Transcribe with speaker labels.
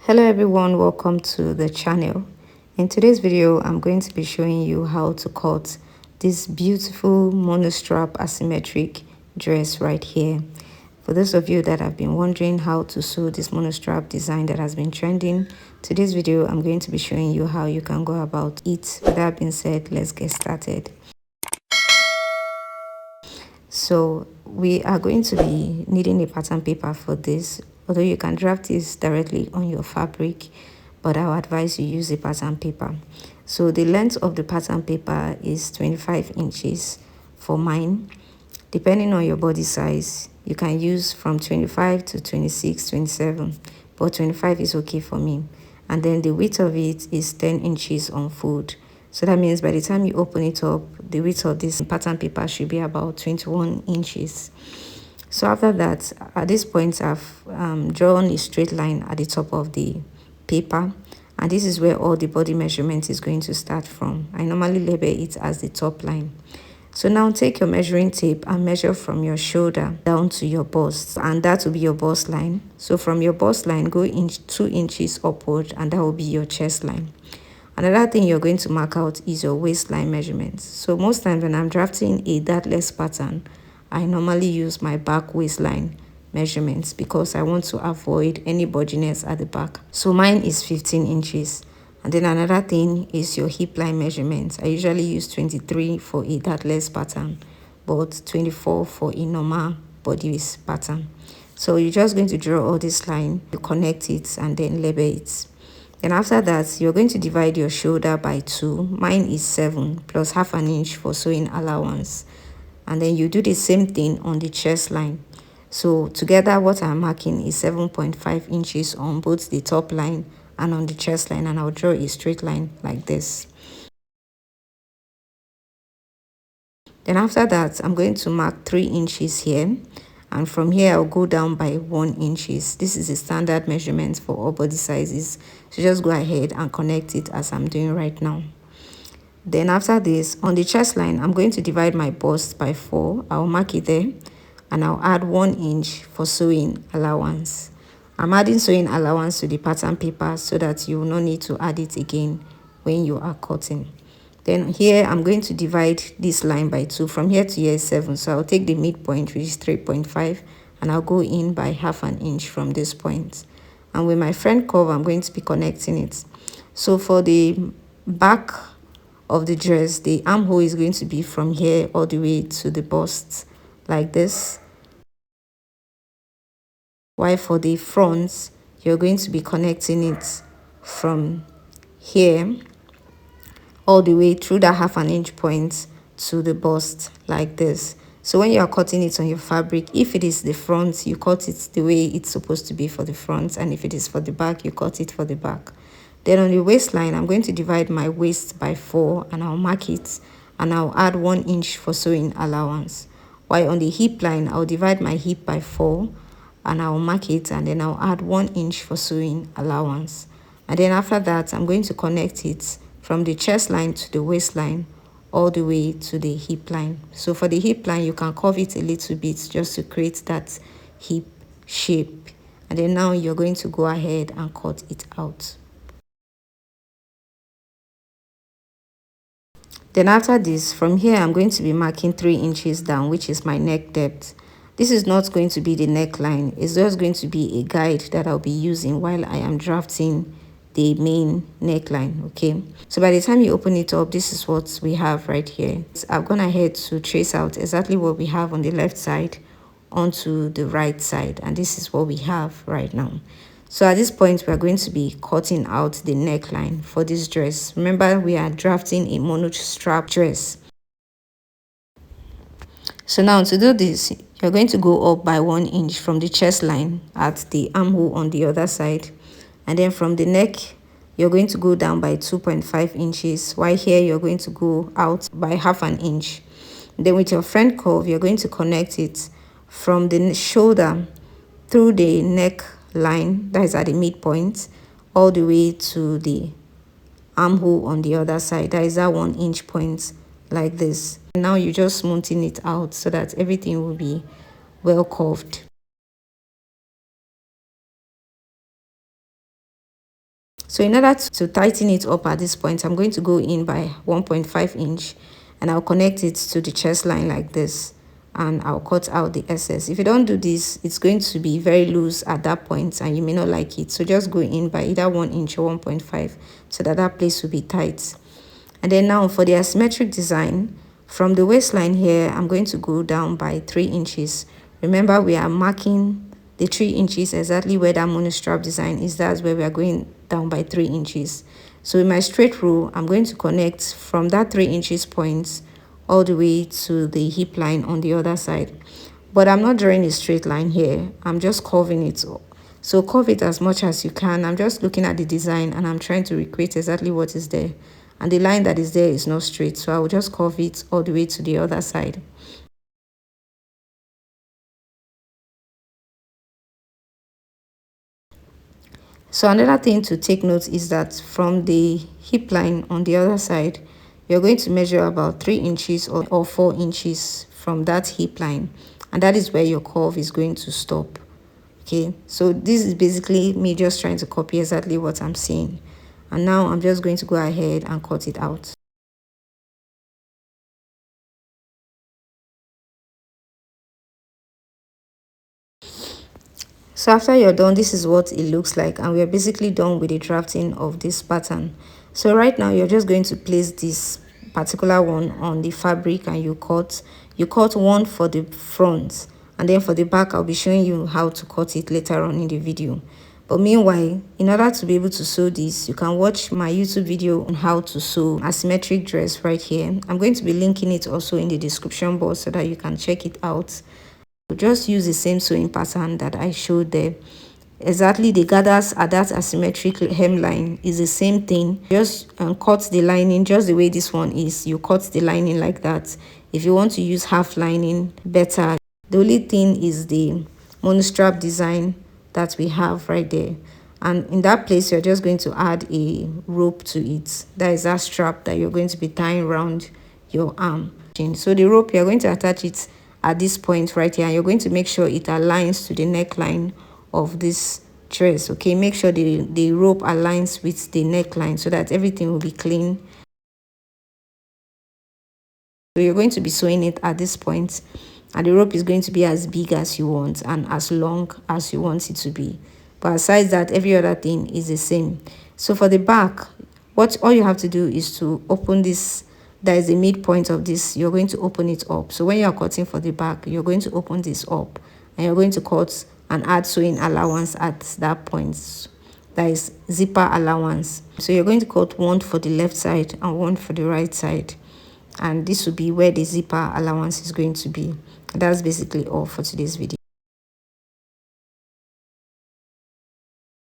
Speaker 1: Hello everyone, welcome to the channel. In today's video I'm going to be showing you how to cut this beautiful monostrap asymmetric dress right here. For those of you that have been wondering how to sew this monostrap design that has been trending, today's video I'm going to be showing you how you can go about it. With that being said, let's get started. So we are going to be needing a pattern paper for this, although you can draft this directly on your fabric, but I would advise you use a pattern paper. So the length of the pattern paper is 25 inches for mine. Depending on your body size, you can use from 25 to 26, 27, but 25 is okay for me. And then the width of it is 10 inches on fold. So that means by the time you open it up, the width of this pattern paper should be about 21 inches. So after that, at this point, I've drawn a straight line at the top of the paper. And this is where all the body measurement is going to start from. I normally label it as the top line. So now take your measuring tape and measure from your shoulder down to your bust, and that will be your bust line. So from your bust line, go 2 inches upward, and that will be your chest line. Another thing you're going to mark out is your waistline measurements. So most times when I'm drafting a dartless pattern, I normally use my back waistline measurements because I want to avoid any bulginess at the back. So mine is 15 inches. And then another thing is your hip line measurements. I usually use 23 for a dartless pattern, but 24 for a normal body waist pattern. So you're just going to draw all this line, you connect it, and then label it. Then after that, you're going to divide your shoulder by 2. Mine is 7 plus half an inch for sewing allowance. And then you do the same thing on the chest line. So together what I'm marking is 7.5 inches on both the top line and on the chest line, and I'll draw a straight line like this. Then after that, I'm going to mark 3 inches here, and from here I'll go down by 1 inches. This is a standard measurement for all body sizes, so just go ahead and connect it as I'm doing right now. Then after this, on the chest line, I'm going to divide my bust by 4. I'll mark it there, and I'll add 1 inch for sewing allowance. I'm adding sewing allowance to the pattern paper so that you will not need to add it again when you are cutting. Then here I'm going to divide this line by 2. From here to here is 7, so I'll take the midpoint, which is 3.5, and I'll go in by half an inch from this point. And with my front curve, I'm going to be connecting it. So for the back of the dress, the armhole is going to be from here all the way to the bust like this. While for the front, you're going to be connecting it from here all the way through that half an inch point to the bust like this. So when you are cutting it on your fabric, if it is the front, you cut it the way it's supposed to be for the front, and if it is for the back, you cut it for the back. Then on the waistline, I'm going to divide my waist by 4, and I'll mark it, and I'll add 1 inch for sewing allowance. While on the hip line, I'll divide my hip by 4, and I'll mark it, and then I'll add 1 inch for sewing allowance. And then after that, I'm going to connect it from the chest line to the waistline all the way to the hip line. So for the hip line, you can curve it a little bit just to create that hip shape. And then now you're going to go ahead and cut it out. Then after this, from here, I'm going to be marking 3 inches down, which is my neck depth. This is not going to be the neckline. It's just going to be a guide that I'll be using while I am drafting the main neckline, okay? So by the time you open it up, this is what we have right here. So I've gone ahead to trace out exactly what we have on the left side onto the right side, and this is what we have right now. So at this point, we are going to be cutting out the neckline for this dress. Remember, we are drafting a monostrap dress. So now to do this, you're going to go up by 1 inch from the chest line at the armhole on the other side. And then from the neck, you're going to go down by 2.5 inches. While here, you're going to go out by half an inch. Then with your front curve, you're going to connect it from the shoulder through the neck line, that is at the midpoint, all the way to the armhole on the other side. That is that 1 inch point like this. And now you're just smoothing it out so that everything will be well curved. So in order to tighten it up at this point, I'm going to go in by 1.5 inch and I'll connect it to the chest line like this, and I'll cut out the excess. If you don't do this, it's going to be very loose at that point and you may not like it. So just go in by either 1 inch or 1.5 so that that place will be tight. And then now for the asymmetric design, from the waistline here, I'm going to go down by 3 inches. Remember, we are marking the 3 inches exactly where that monostrap design is. That's where we are going down by 3 inches. So in my straight row, I'm going to connect from that 3 inches point all the way to the hip line on the other side. But I'm not drawing a straight line here. I'm just curving it. So curve it as much as you can. I'm just looking at the design and I'm trying to recreate exactly what is there. And the line that is there is not straight, so I will just curve it all the way to the other side. So another thing to take note is that from the hip line on the other side, you're going to measure about 3 inches or 4 inches from that hip line, and that is where your curve is going to stop. Okay, so this is basically me just trying to copy exactly what I'm saying, and now I'm just going to go ahead and cut it out. So after you're done, this is what it looks like, and we're basically done with the drafting of this pattern. So right now you're just going to place this particular one on the fabric and you cut one for the front, and then for the back I'll be showing you how to cut it later on in the video. But meanwhile, in order to be able to sew this, you can watch my YouTube video on how to sew asymmetric dress right here. I'm going to be linking it also in the description box so that you can check it out. Just use the same sewing pattern that I showed there. Exactly, the gathers at that asymmetric hemline is the same thing. Just cut the lining just the way this one is. You cut the lining like that. If you want to use half lining, better. The only thing is the monostrap design that we have right there, and in that place you're just going to add a rope to it. That is that strap that you're going to be tying around your arm. So the rope, you're going to attach it at this point right here, and you're going to make sure it aligns to the neckline of this dress. Okay, make sure the rope aligns with the neckline so that everything will be clean. So you're going to be sewing it at this point, and the rope is going to be as big as you want and as long as you want it to be. But aside that, every other thing is the same. So for the back, all you have to do is to open this. There is a midpoint of this. You're going to open it up. So when you're cutting for the back, you're going to open this up and you're going to cut and add sewing allowance at that point. That is zipper allowance. So you're going to cut one for the left side and one for the right side, and this will be where the zipper allowance is going to be. That's basically all for today's video.